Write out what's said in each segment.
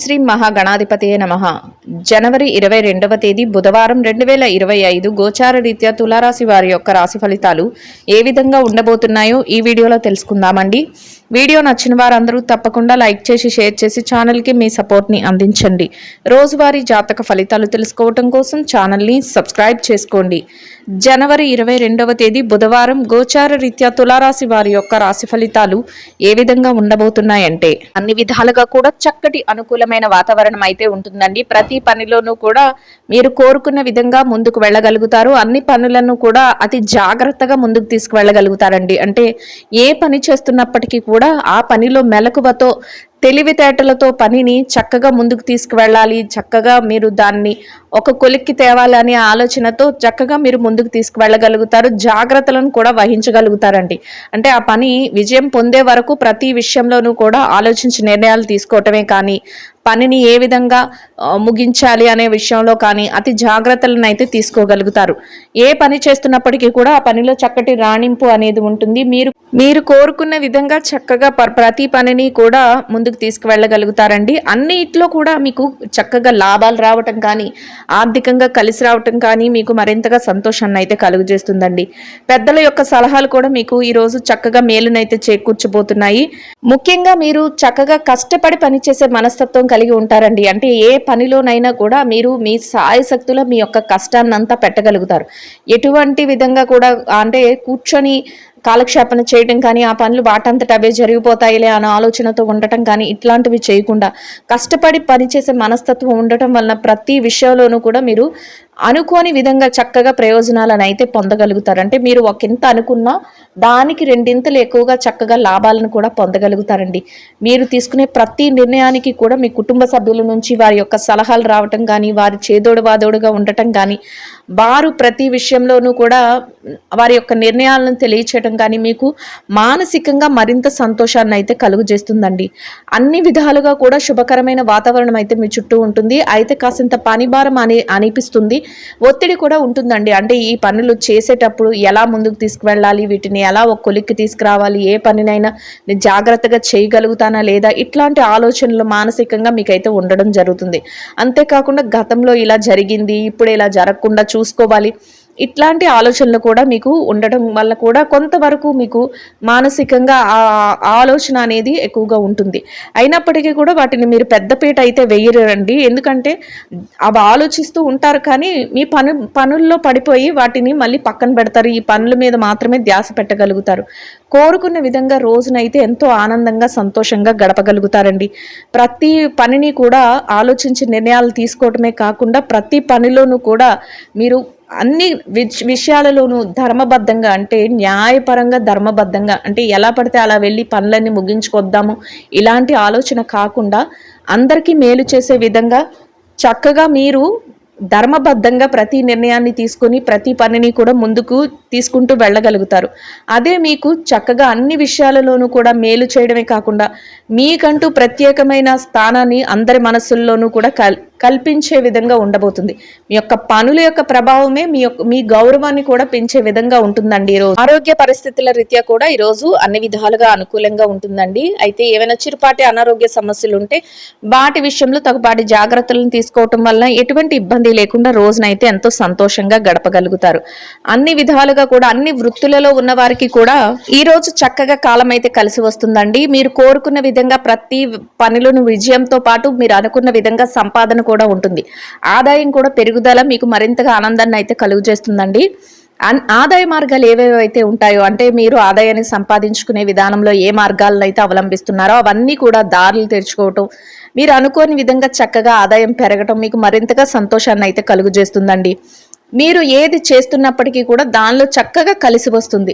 శ్రీ మహాగణాధిపతయే నమః. జనవరి 22వ తేదీ బుధవారం 2025 గోచార రీత్యా తులారాశి వారి యొక్క రాశి ఫలితాలు ఏ విధంగా ఉండబోతున్నాయో ఈ వీడియోలో తెలుసుకుందామండి. వీడియో నచ్చిన వారందరూ తప్పకుండా లైక్ చేసి షేర్ చేసి ఛానల్కి మీ సపోర్ట్ని అందించండి. రోజువారీ జాతక ఫలితాలు తెలుసుకోవటం కోసం ఛానల్ని సబ్స్క్రైబ్ చేసుకోండి. జనవరి 22వ తేదీ బుధవారం గోచార రీత్యా తులారాశి వారి యొక్క రాశి ఫలితాలు ఏ విధంగా ఉండబోతున్నాయంటే అన్ని విధాలుగా కూడా చక్కటి అనుకూలమైన వాతావరణం అయితే ఉంటుందండి. ప్రతి పనిలోనూ కూడా మీరు కోరుకున్న విధంగా ముందుకు వెళ్ళగలుగుతారు. అన్ని పనులను కూడా అతి జాగ్రత్తగా ముందుకు తీసుకువెళ్ళగలుగుతారండి. అంటే ఏ పని చేస్తున్నప్పటికీ కూడా ఆ పనిలో మెలకువతో తెలివితేటలతో పనిని చక్కగా ముందుకు తీసుకువెళ్ళాలి, చక్కగా మీరు దాన్ని ఒక కొలిక్కి తేవాలనే ఆలోచనతో చక్కగా మీరు ముందుకు తీసుకువెళ్ళగలుగుతారు. జాగ్రత్తలను కూడా వహించగలుగుతారండి. అంటే ఆ పని విజయం పొందే వరకు ప్రతి విషయంలోనూ కూడా ఆలోచించి నిర్ణయాలు తీసుకోవటమే కానీ పనిని ఏ విధంగా ముగించాలి అనే విషయంలో కానీ అతి జాగ్రత్తలను అయితే తీసుకోగలుగుతారు. ఏ పని చేస్తున్నప్పటికీ కూడా ఆ పనిలో చక్కటి రాణింపు అనేది ఉంటుంది. మీరు కోరుకున్న విధంగా చక్కగా ప్రతి పనిని కూడా ముందుకు తీసుకువెళ్ళగలుగుతారండి. అన్నిట్లో కూడా మీకు చక్కగా లాభాలు రావటం కానీ ఆర్థికంగా కలిసి రావటం కానీ మీకు మరింతగా సంతోషాన్ని అయితే కలుగజేస్తుందండి. పెద్దల యొక్క సలహాలు కూడా మీకు ఈరోజు చక్కగా మేలునైతే చేకూర్చబోతున్నాయి. ముఖ్యంగా మీరు చక్కగా కష్టపడి పనిచేసే మనస్తత్వం కలిగి ఉంటారండి. అంటే ఏ పనిలోనైనా కూడా మీరు మీ సాయశక్తుల మీ యొక్క కష్టాన్ని అంతా పెట్టగలుగుతారు. ఎటువంటి విధంగా కూడా అంటే కూర్చొని కాలక్షేపణ చేయడం కానీ ఆ పనులు వాటంతట అవే జరిగిపోతాయిలే అనే ఆలోచనతో ఉండటం కానీ ఇట్లాంటివి చేయకుండా కష్టపడి పనిచేసే మనస్తత్వం ఉండటం వలన ప్రతి విషయంలోనూ కూడా మీరు అనుకోని విధంగా చక్కగా ప్రయోజనాలను అయితే పొందగలుగుతారు. అంటే మీరు ఒకంత అనుకున్నా దానికి రెండింతలు ఎక్కువగా చక్కగా లాభాలను కూడా పొందగలుగుతారండి. మీరు తీసుకునే ప్రతి నిర్ణయానికి కూడా మీ కుటుంబ సభ్యుల నుంచి వారి యొక్క సలహాలు రావటం కానీ వారి చేదోడు వాదోడుగా ఉండటం కానీ వారు ప్రతి విషయంలోనూ కూడా వారి యొక్క నిర్ణయాలను తెలియచేయటం కానీ మీకు మానసికంగా మరింత సంతోషాన్ని అయితే కలుగజేస్తుందండి. అన్ని విధాలుగా కూడా శుభకరమైన వాతావరణం అయితే మీ చుట్టూ ఉంటుంది. అయితే కాసింత పని భారం అనిపిస్తుంది, ఒత్తిడి కూడా ఉంటుందండి. అంటే ఈ పనులు చేసేటప్పుడు ఎలా ముందుకు తీసుకువెళ్ళాలి, వీటిని ఎలా ఒక కొలిక్కి తీసుకురావాలి, ఏ పనినైనా జాగ్రత్తగా చేయగలుగుతానా లేదా ఇట్లాంటి ఆలోచనలు మానసికంగా మీకైతే ఉండడం జరుగుతుంది. అంతేకాకుండా గతంలో ఇలా జరిగింది ఇప్పుడు ఇలా జరగకుండా చూసుకోవాలి ఇట్లాంటి ఆలోచనలు కూడా మీకు ఉండడం వల్ల కూడా కొంతవరకు మీకు మానసికంగా ఆ ఆలోచన అనేది ఎక్కువగా ఉంటుంది. అయినప్పటికీ కూడా వాటిని మీరు పెద్దపీట అయితే వేయరండి. ఎందుకంటే అవి ఆలోచిస్తూ ఉంటారు కానీ మీ పనుల్లో పడిపోయి వాటిని మళ్ళీ పక్కన పెడతారు. ఈ పనుల మీద మాత్రమే ధ్యాస పెట్టగలుగుతారు. కోరుకున్న విధంగా రోజునైతే ఎంతో ఆనందంగా సంతోషంగా గడపగలుగుతారండి. ప్రతి పనిని కూడా ఆలోచించి నిర్ణయాలు తీసుకోవటమే కాకుండా ప్రతి పనిలోనూ కూడా మీరు అన్ని విషయాలలోనూ ధర్మబద్ధంగా అంటే న్యాయపరంగా ధర్మబద్ధంగా అంటే ఎలా పడితే అలా వెళ్ళి పనులన్నీ ముగించుకొద్దాము ఇలాంటి ఆలోచన కాకుండా అందరికీ మేలు చేసే విధంగా చక్కగా మీరు ధర్మబద్ధంగా ప్రతి నిర్ణయాన్ని తీసుకొని ప్రతి పనిని కూడా ముందుకు తీసుకుంటూ వెళ్ళగలుగుతారు. అదే మీకు చక్కగా అన్ని విషయాలలోనూ కూడా మేలు చేయడమే కాకుండా మీకంటూ ప్రత్యేకమైన స్థానాన్ని అందరి మనసుల్లోనూ కూడా కల్పించే విధంగా ఉండబోతుంది. మీ యొక్క పనుల యొక్క ప్రభావమే మీ గౌరవాన్ని కూడా పెంచే విధంగా ఉంటుందండి. ఈరోజు ఆరోగ్య పరిస్థితుల రీత్యా కూడా ఈరోజు అన్ని విధాలుగా అనుకూలంగా ఉంటుందండి. అయితే ఏమైనా చిరుపాటి అనారోగ్య సమస్యలు ఉంటే వాటి విషయంలో తగుపాటి జాగ్రత్తలను తీసుకోవటం వల్ల ఎటువంటి ఇబ్బంది లేకుండా రోజునైతే ఎంతో సంతోషంగా గడపగలుగుతారు. అన్ని విధాలుగా కూడా అన్ని వృత్తులలో ఉన్న వారికి కూడా ఈ రోజు చక్కగా కాలం అయితే కలిసి వస్తుందండి. మీరు కోరుకున్న విధంగా ప్రతి పనులను విజయంతో పాటు మీరు అనుకున్న విధంగా సంపాదన కూడా ఉంటుంది. ఆదాయం కూడా పెరుగుదల మీకు మరింతగా ఆనందాన్ని అయితే కలుగజేస్తుందండి. ఆదాయ మార్గాలు ఏవేవైతే ఉంటాయో అంటే మీరు ఆదాయాన్ని సంపాదించుకునే విధానంలో ఏ మార్గాలను అయితే అవలంబిస్తున్నారో అవన్నీ కూడా దారులు తెరుచుకోవటం మీరు అనుకోని విధంగా చక్కగా ఆదాయం పెరగటం మీకు మరింతగా సంతోషాన్ని అయితే కలుగజేస్తుందండి. మీరు ఏది చేస్తున్నప్పటికీ కూడా దానిలో చక్కగా కలిసి వస్తుంది.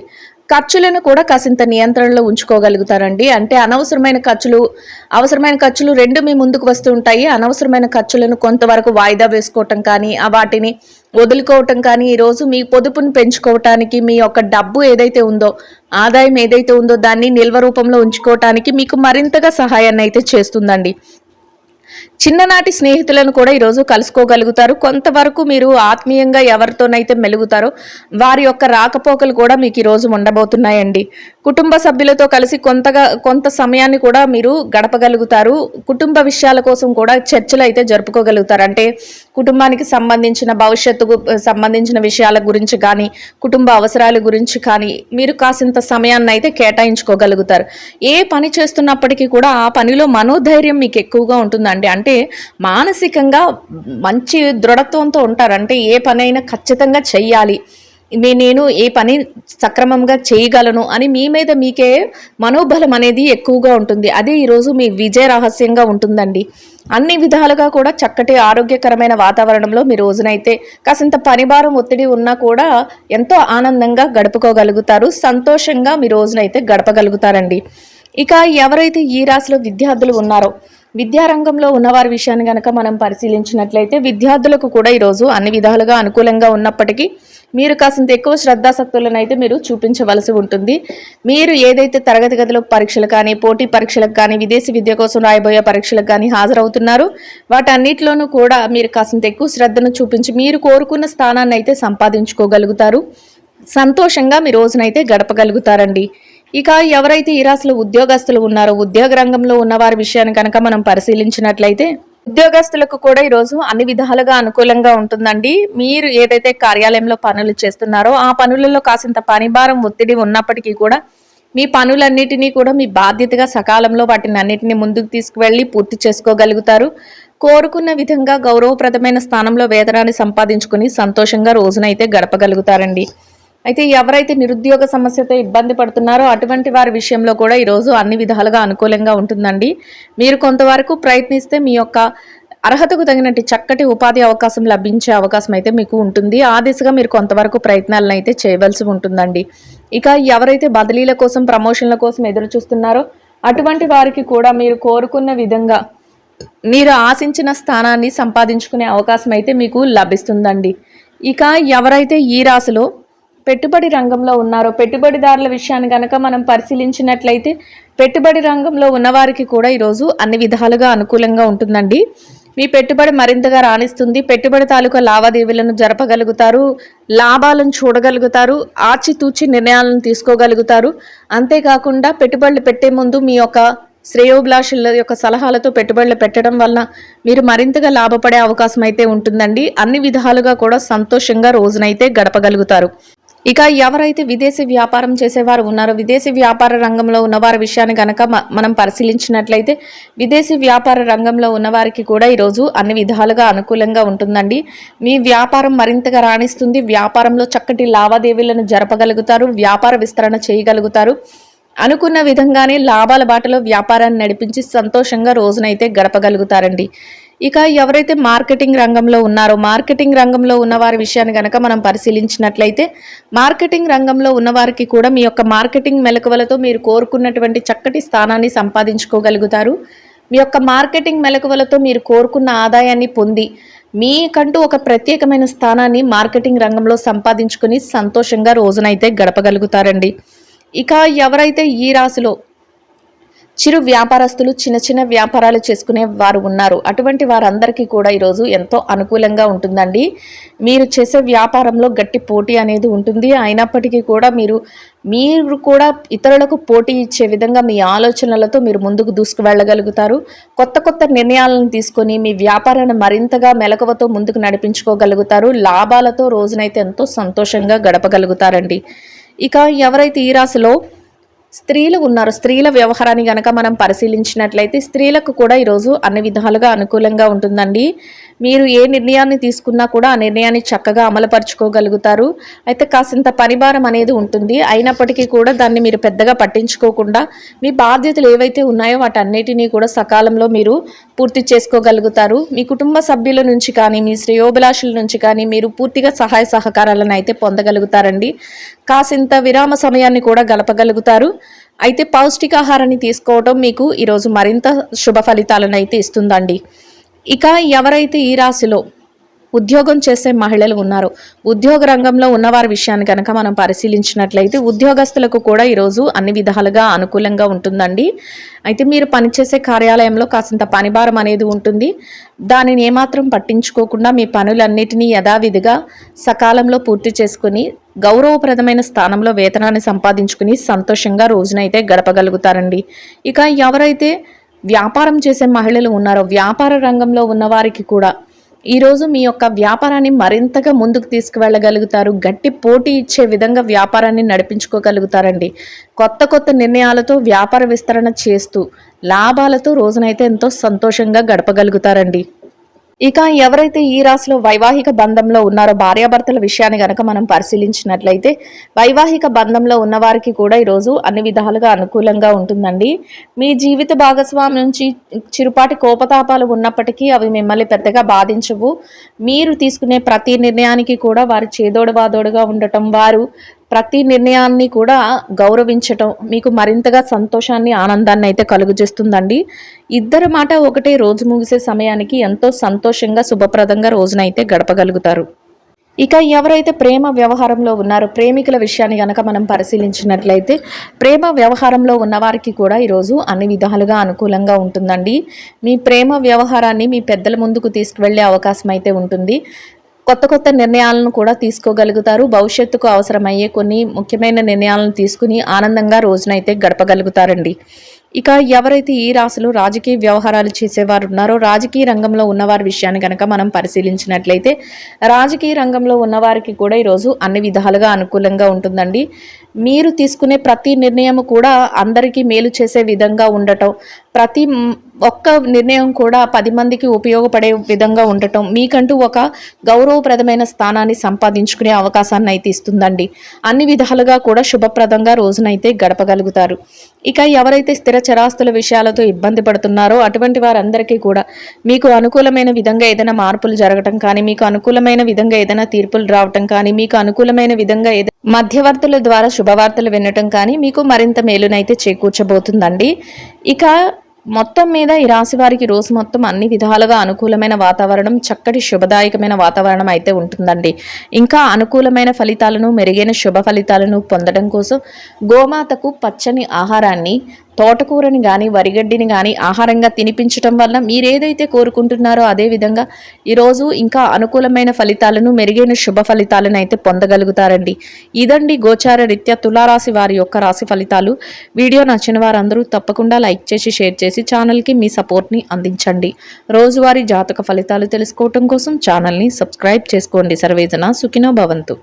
ఖర్చులను కూడా కాసింత నియంత్రణలో ఉంచుకోగలుగుతారండి. అంటే అనవసరమైన ఖర్చులు అవసరమైన ఖర్చులు రెండు మీ ముందుకు వస్తూ ఉంటాయి. అనవసరమైన ఖర్చులను కొంతవరకు వాయిదా వేసుకోవటం కానీ వాటిని వదులుకోవటం కానీ ఈరోజు మీ పొదుపును పెంచుకోవటానికి మీ యొక్క డబ్బు ఏదైతే ఉందో ఆదాయం ఏదైతే ఉందో దాన్ని నిల్వ రూపంలో ఉంచుకోవటానికి మీకు మరింతగా సహాయాన్ని అయితే చేస్తుందండి. చిన్ననాటి స్నేహితులను కూడా ఈరోజు కలుసుకోగలుగుతారు. కొంతవరకు మీరు ఆత్మీయంగా ఎవరితోనైతే మెలుగుతారో వారి యొక్క రాకపోకలు కూడా మీకు ఈరోజు ఉండబోతున్నాయండి. కుటుంబ సభ్యులతో కలిసి కొంత సమయాన్ని కూడా మీరు గడపగలుగుతారు. కుటుంబ విషయాల కోసం కూడా చర్చలు అయితే జరుపుకోగలుగుతారు. అంటే కుటుంబానికి సంబంధించిన భవిష్యత్తుకు సంబంధించిన విషయాల గురించి కానీ, కుటుంబ అవసరాల గురించి కానీ మీరు కాసింత సమయాన్ని అయితే కేటాయించుకోగలుగుతారు. ఏ పని చేస్తున్నప్పటికీ కూడా ఆ పనిలో మనోధైర్యం మీకు ఎక్కువగా ఉంటుందండి. అంటే మానసికంగా మంచి దృఢత్వంతో ఉంటారు. అంటే ఏ పనైనా ఖచ్చితంగా చెయ్యాలి, నేను ఏ పని సక్రమంగా చేయగలను అని మీ మీద మీకే మనోబలం అనేది ఎక్కువగా ఉంటుంది. అదే ఈరోజు మీ విజయ రహస్యంగా ఉంటుందండి. అన్ని విధాలుగా కూడా చక్కటి ఆరోగ్యకరమైన వాతావరణంలో మీ రోజునైతే కాసింత పనిభారం ఒత్తిడి ఉన్నా కూడా ఎంతో ఆనందంగా గడుపుకోగలుగుతారు. సంతోషంగా మీ రోజునైతే గడపగలుగుతారండి. ఇక ఎవరైతే ఈ రాశిలో విద్యార్థులు ఉన్నారో, విద్యారంగంలో ఉన్నవారి విషయాన్ని కనుక మనం పరిశీలించినట్లయితే విద్యార్థులకు కూడా ఈరోజు అన్ని విధాలుగా అనుకూలంగా ఉన్నప్పటికీ మీరు కాసింత ఎక్కువ శ్రద్ధాశక్తులను అయితే మీరు చూపించవలసి ఉంటుంది. మీరు ఏదైతే తరగతి గదిలో పరీక్షలు కానీ, పోటీ పరీక్షలకు కానీ, విదేశీ విద్య కోసం రాయబోయే పరీక్షలకు కానీ హాజరవుతున్నారో వాటన్నిటిలోనూ కూడా మీరు కాసింత ఎక్కువ శ్రద్ధను చూపించి మీరు కోరుకున్న స్థానాన్ని అయితే సంపాదించుకోగలుగుతారు. సంతోషంగా మీ రోజునైతే గడపగలుగుతారండి. ఇక ఎవరైతే ఈ రాశిలో ఉద్యోగస్తులు ఉన్నారో, ఉద్యోగ రంగంలో ఉన్నవారి విషయాన్ని కనుక మనం పరిశీలించినట్లయితే ఉద్యోగస్తులకు కూడా ఈరోజు అన్ని విధాలుగా అనుకూలంగా ఉంటుందండి. మీరు ఏదైతే కార్యాలయంలో పనులు చేస్తున్నారో ఆ పనులలో కాసింత పనిభారం ఒత్తిడి ఉన్నప్పటికీ కూడా మీ పనులన్నిటినీ కూడా మీ బాధ్యతగా సకాలంలో వాటిని అన్నిటినీ ముందుకు తీసుకువెళ్ళి పూర్తి చేసుకోగలుగుతారు. కోరుకున్న విధంగా గౌరవప్రదమైన స్థానంలో వేతనాన్ని సంపాదించుకుని సంతోషంగా రోజునైతే గడపగలుగుతారండి. అయితే ఎవరైతే నిరుద్యోగ సమస్యతో ఇబ్బంది పడుతున్నారో అటువంటి వారి విషయంలో కూడా ఈరోజు అన్ని విధాలుగా అనుకూలంగా ఉంటుందండి. మీరు కొంతవరకు ప్రయత్నిస్తే మీ యొక్క అర్హతకు తగినట్టు చక్కటి ఉపాధి అవకాశం లభించే అవకాశం అయితే మీకు ఉంటుంది. ఆ దిశగా మీరు కొంతవరకు ప్రయత్నాలను అయితే చేయవలసి ఉంటుందండి. ఇక ఎవరైతే బదిలీల కోసం, ప్రమోషన్ల కోసం ఎదురు చూస్తున్నారో అటువంటి వారికి కూడా మీరు కోరుకున్న విధంగా మీరు ఆశించిన స్థానాన్ని సంపాదించుకునే అవకాశం అయితే మీకు లభిస్తుందండి. ఇక ఎవరైతే ఈ రాశిలో పెట్టుబడి రంగంలో ఉన్నారో, పెట్టుబడిదారుల విషయాన్ని కనుక మనం పరిశీలించినట్లయితే పెట్టుబడి రంగంలో ఉన్నవారికి కూడా ఈరోజు అన్ని విధాలుగా అనుకూలంగా ఉంటుందండి. మీ పెట్టుబడి మరింతగా రాణిస్తుంది. పెట్టుబడి తాలూకా లావాదేవీలను జరపగలుగుతారు, లాభాలను చూడగలుగుతారు, ఆచితూచి నిర్ణయాలను తీసుకోగలుగుతారు. అంతేకాకుండా పెట్టుబడులు పెట్టే ముందు మీ యొక్క శ్రేయోభిలాషుల యొక్క సలహాలతో పెట్టుబడులు పెట్టడం వలన మీరు మరింతగా లాభపడే అవకాశం అయితే ఉంటుందండి. అన్ని విధాలుగా కూడా సంతోషంగా రోజునైతే గడపగలుగుతారు. ఇక ఎవరైతే విదేశీ వ్యాపారం చేసేవారు ఉన్నారో, విదేశీ వ్యాపార రంగంలో ఉన్నవారి విషయాన్ని కనుక మనం పరిశీలించినట్లయితే విదేశీ వ్యాపార రంగంలో ఉన్నవారికి కూడా ఈరోజు అన్ని విధాలుగా అనుకూలంగా ఉంటుందండి. మీ వ్యాపారం మరింతగా రాణిస్తుంది. వ్యాపారంలో చక్కటి లావాదేవీలను జరపగలుగుతారు, వ్యాపార విస్తరణ చేయగలుగుతారు. అనుకున్న విధంగానే లాభాల బాటలో వ్యాపారాన్ని నడిపించి సంతోషంగా రోజునైతే గడపగలుగుతారండి. ఇక ఎవరైతే మార్కెటింగ్ రంగంలో ఉన్నారో, మార్కెటింగ్ రంగంలో ఉన్నవారి విషయాన్ని కనుక మనం పరిశీలించినట్లయితే మార్కెటింగ్ రంగంలో ఉన్నవారికి కూడా మీ యొక్క మార్కెటింగ్ మెలకువలతో మీరు కోరుకున్నటువంటి చక్కటి స్థానాన్ని సంపాదించుకోగలుగుతారు. మీ యొక్క మార్కెటింగ్ మెలకువలతో మీరు కోరుకున్న ఆదాయాన్ని పొంది మీకంటూ ఒక ప్రత్యేకమైన స్థానాన్ని మార్కెటింగ్ రంగంలో సంపాదించుకుని సంతోషంగా రోజునైతే గడపగలుగుతారండి. ఇక ఎవరైతే ఈ రాశిలో చిరు వ్యాపారస్తులు, చిన్న చిన్న వ్యాపారాలు చేసుకునే వారు ఉన్నారు, అటువంటి వారందరికీ కూడా ఈరోజు ఎంతో అనుకూలంగా ఉంటుందండి. మీరు చేసే వ్యాపారంలో గట్టి పోటీ అనేది ఉంటుంది. అయినప్పటికీ కూడా మీరు కూడా ఇతరులకు పోటీ ఇచ్చే విధంగా మీ ఆలోచనలతో మీరు ముందుకు దూసుకు వెళ్ళగలుగుతారు. కొత్త కొత్త నిర్ణయాలను తీసుకొని మీ వ్యాపారాన్ని మరింతగా మెలకువతో ముందుకు నడిపించుకోగలుగుతారు. లాభాలతో రోజునైతే ఎంతో సంతోషంగా గడపగలుగుతారండి. ఇక ఎవరైతే ఈ రాశిలో స్త్రీలు ఉన్నారో, స్త్రీల వ్యవహారాన్ని కనుక మనం పరిశీలించినట్లయితే స్త్రీలకు కూడా ఈరోజు అన్ని విధాలుగా అనుకూలంగా ఉంటుందండి. మీరు ఏ నిర్ణయాన్ని తీసుకున్నా కూడా ఆ నిర్ణయాన్ని చక్కగా అమలుపరుచుకోగలుగుతారు. అయితే కాసింత పనిభారం అనేది ఉంటుంది. అయినప్పటికీ కూడా దాన్ని మీరు పెద్దగా పట్టించుకోకుండా మీ బాధ్యతలు ఏవైతే ఉన్నాయో వాటన్నిటినీ కూడా సకాలంలో మీరు పూర్తి చేసుకోగలుగుతారు. మీ కుటుంబ సభ్యుల నుంచి కానీ, మీ శ్రేయోభిలాషుల నుంచి కానీ మీరు పూర్తిగా సహాయ సహకారాలను అయితే పొందగలుగుతారండి. కాసింత విరామ సమయాన్ని కూడా గడపగలుగుతారు. అయితే పౌష్టికాహారాన్ని తీసుకోవడం మీకు ఈరోజు మరింత శుభ ఫలితాలను అయితే ఇస్తుందండి. ఇక ఎవరైతే ఈ రాశిలో ఉద్యోగం చేసే మహిళలు ఉన్నారో, ఉద్యోగ రంగంలో ఉన్నవారి విషయాన్ని కనుక మనం పరిశీలించినట్లయితే ఉద్యోగస్తులకు కూడా ఈరోజు అన్ని విధాలుగా అనుకూలంగా ఉంటుందండి. అయితే మీరు పనిచేసే కార్యాలయంలో కాసింత పనిభారం అనేది ఉంటుంది. దానిని ఏమాత్రం పట్టించుకోకుండా మీ పనులన్నిటినీ యథావిధిగా సకాలంలో పూర్తి చేసుకుని గౌరవప్రదమైన స్థానంలో వేతనాన్ని సంపాదించుకుని సంతోషంగా రోజునైతే గడపగలుగుతారండి. ఇక ఎవరైతే వ్యాపారం చేసే మహిళలు ఉన్నారో, వ్యాపార రంగంలో ఉన్న వారికి కూడా ఈరోజు మీ యొక్క వ్యాపారాన్ని మరింతగా ముందుకు తీసుకువెళ్ళగలుగుతారు. గట్టి పోటీ ఇచ్చే విధంగా వ్యాపారాన్ని నడిపించుకోగలుగుతారండి. కొత్త కొత్త నిర్ణయాలతో వ్యాపార విస్తరణ చేస్తూ లాభాలతో రోజునైతే ఎంతో సంతోషంగా గడపగలుగుతారండి. ఇక ఎవరైతే ఈ రాశిలో వైవాహిక బంధంలో ఉన్నారో, భార్యాభర్తల విషయాన్ని గనక మనం పరిశీలించినట్లయితే వైవాహిక బంధంలో ఉన్నవారికి కూడా ఈరోజు అన్ని విధాలుగా అనుకూలంగా ఉంటుందండి. మీ జీవిత భాగస్వామి నుంచి చిరుపాటి కోపతాపాలు ఉన్నప్పటికీ అవి మిమ్మల్ని పెద్దగా బాధించవు. మీరు తీసుకునే ప్రతి నిర్ణయానికి కూడా వారు చేదోడు వాదోడుగా ఉండటం, వారు ప్రతి నిర్ణయాన్ని కూడా గౌరవించటం మీకు మరింతగా సంతోషాన్ని, ఆనందాన్ని అయితే కలుగజేస్తుందండి. ఇద్దరి మాట ఒకటే, రోజు ముగిసే సమయానికి ఎంతో సంతోషంగా, శుభప్రదంగా రోజునైతే గడపగలుగుతారు. ఇక ఎవరైతే ప్రేమ వ్యవహారంలో ఉన్నారో, ప్రేమికుల విషయాన్ని కనుక మనం పరిశీలించినట్లయితే ప్రేమ వ్యవహారంలో ఉన్నవారికి కూడా ఈరోజు అన్ని విధాలుగా అనుకూలంగా ఉంటుందండి. మీ ప్రేమ వ్యవహారాన్ని మీ పెద్దల ముందుకు తీసుకువెళ్ళే అవకాశం అయితే ఉంటుంది. కొత్త కొత్త నిర్ణయాలను కూడా తీసుకోగలుగుతారు. భవిష్యత్తుకు అవసరమయ్యే కొన్ని ముఖ్యమైన నిర్ణయాలను తీసుకుని ఆనందంగా రోజునైతే గడపగలుగుతారండి. ఇక ఎవరైతే ఈ రాశిలో రాజకీయ వ్యవహారాలు చేసేవారు ఉన్నారో, రాజకీయ రంగంలో ఉన్నవారి విషయాన్ని కనుక మనం పరిశీలించినట్లయితే రాజకీయ రంగంలో ఉన్నవారికి కూడా ఈరోజు అన్ని విధాలుగా అనుకూలంగా ఉంటుందండి. మీరు తీసుకునే ప్రతి నిర్ణయం కూడా అందరికీ మేలు చేసే విధంగా ఉండటం, ప్రతి ఒక్క నిర్ణయం కూడా 10 మందికి ఉపయోగపడే విధంగా ఉండటం, మీకంటూ ఒక గౌరవప్రదమైన స్థానాన్ని సంపాదించుకునే అవకాశాన్ని అయితే ఇస్తుందండి. అన్ని విధాలుగా కూడా శుభప్రదంగా రోజునైతే గడపగలుగుతారు. ఇక ఎవరైతే స్థిర చరాస్తుల విషయాలతో ఇబ్బంది పడుతున్నారో అటువంటి వారందరికీ కూడా మీకు అనుకూలమైన విధంగా ఏదైనా మార్పులు జరగటం కానీ, మీకు అనుకూలమైన విధంగా ఏదైనా తీర్పులు రావటం కానీ, మీకు అనుకూలమైన విధంగా మధ్యవర్తుల ద్వారా శుభవార్తలు వినటం కానీ మీకు మరింత మేలునైతే చేకూర్చబోతుందండి. ఇక మొత్తం మీద ఈ రాశి వారికి రోజు మొత్తం అన్ని విధాలుగా అనుకూలమైన వాతావరణం, చక్కటి శుభదాయకమైన వాతావరణం అయితే ఉంటుందండి. ఇంకా అనుకూలమైన ఫలితాలను, మెరుగైన శుభ ఫలితాలను పొందడం కోసం గోమాతకు పచ్చని ఆహారాన్ని, తోటకూరని కానీ, వరిగడ్డిని కానీ ఆహారంగా తినిపించడం వల్ల మీరేదైతే కోరుకుంటున్నారో అదేవిధంగా ఈరోజు ఇంకా అనుకూలమైన ఫలితాలను, మెరుగైన శుభ ఫలితాలను అయితే పొందగలుగుతారండి. ఇదండి గోచార రీత్యా తులారాశి వారి యొక్క రాశి ఫలితాలు. వీడియో నచ్చిన వారందరూ తప్పకుండా లైక్ చేసి, షేర్ చేసి ఛానల్కి మీ సపోర్ట్ని అందించండి. రోజువారీ జాతక ఫలితాలు తెలుసుకోవటం కోసం ఛానల్ని సబ్స్క్రైబ్ చేసుకోండి. సర్వేజన సుఖినో భవంతు.